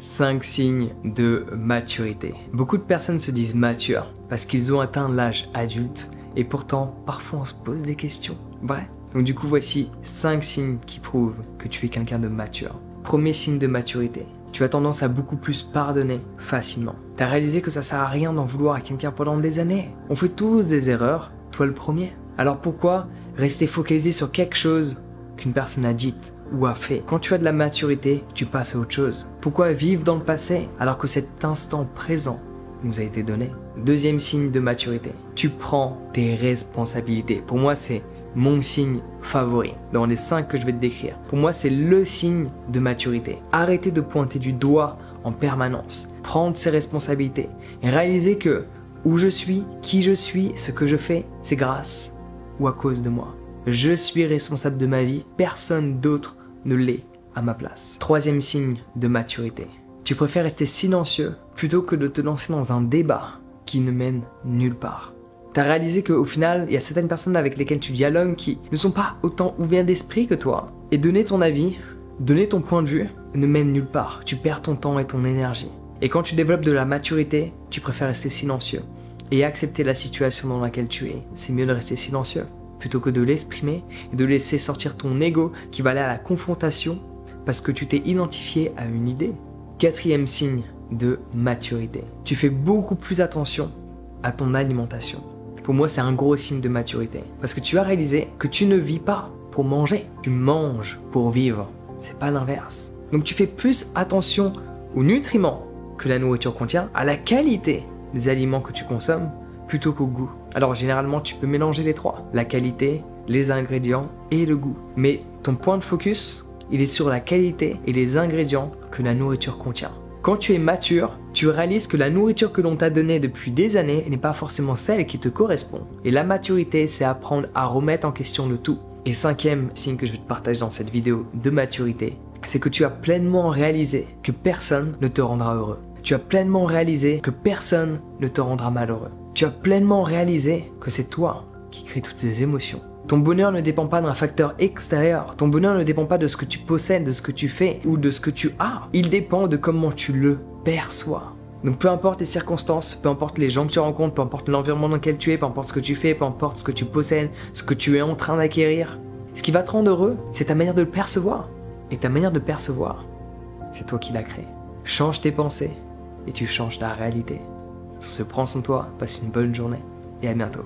5 signes de maturité. Beaucoup de personnes se disent matures parce qu'ils ont atteint l'âge adulte et pourtant parfois on se pose des questions. Vrai? Donc du coup voici 5 signes qui prouvent que tu es quelqu'un de mature. Premier signe de maturité. Tu as tendance à beaucoup plus pardonner facilement. Tu as réalisé que ça sert à rien d'en vouloir à quelqu'un pendant des années. On fait tous des erreurs, toi le premier. Alors pourquoi rester focalisé sur quelque chose qu'une personne a dite ou a fait? Quand tu as de la maturité, tu passes à autre chose. Pourquoi vivre dans le passé alors que cet instant présent nous a été donné? Deuxième signe de maturité. Tu prends tes responsabilités. Pour moi, c'est mon signe favori dans les 5 que je vais te décrire. Pour moi, c'est le signe de maturité. Arrêtez de pointer du doigt en permanence. Prendre ses responsabilités et réaliser que où je suis, qui je suis, ce que je fais, c'est grâce ou à cause de moi. Je suis responsable de ma vie, personne d'autre ne l'est à ma place. Troisième signe de maturité. Tu préfères rester silencieux plutôt que de te lancer dans un débat qui ne mène nulle part. Tu as réalisé qu'au final, il y a certaines personnes avec lesquelles tu dialogues qui ne sont pas autant ouverts d'esprit que toi. Et donner ton avis, donner ton point de vue, ne mène nulle part. Tu perds ton temps et ton énergie. Et quand tu développes de la maturité, tu préfères rester silencieux et accepter la situation dans laquelle tu es. C'est mieux de rester silencieux plutôt que de l'exprimer et de laisser sortir ton ego qui va aller à la confrontation parce que tu t'es identifié à une idée. Quatrième signe de maturité. Tu fais beaucoup plus attention à ton alimentation. Pour moi, c'est un gros signe de maturité. Parce que tu as réalisé que tu ne vis pas pour manger. Tu manges pour vivre. C'est pas l'inverse. Donc tu fais plus attention aux nutriments que la nourriture contient, à la qualité des aliments que tu consommes, plutôt qu'au goût. Alors généralement, tu peux mélanger les trois. La qualité, les ingrédients et le goût. Mais ton point de focus, il est sur la qualité et les ingrédients que la nourriture contient. Quand tu es mature, tu réalises que la nourriture que l'on t'a donnée depuis des années n'est pas forcément celle qui te correspond. Et la maturité, c'est apprendre à remettre en question le tout. Et cinquième signe que je vais te partager dans cette vidéo de maturité, c'est que tu as pleinement réalisé que personne ne te rendra heureux. Tu as pleinement réalisé que personne ne te rendra malheureux. Tu as pleinement réalisé que c'est toi qui crée toutes ces émotions. Ton bonheur ne dépend pas d'un facteur extérieur. Ton bonheur ne dépend pas de ce que tu possèdes, de ce que tu fais ou de ce que tu as. Il dépend de comment tu le perçois. Donc peu importe les circonstances, peu importe les gens que tu rencontres, peu importe l'environnement dans lequel tu es, peu importe ce que tu fais, peu importe ce que tu possèdes, ce que tu es en train d'acquérir, ce qui va te rendre heureux, c'est ta manière de le percevoir. Et ta manière de percevoir, c'est toi qui l'as créé. Change tes pensées et tu changes ta réalité. Sur ce, prends soin de toi, passe une bonne journée et à bientôt.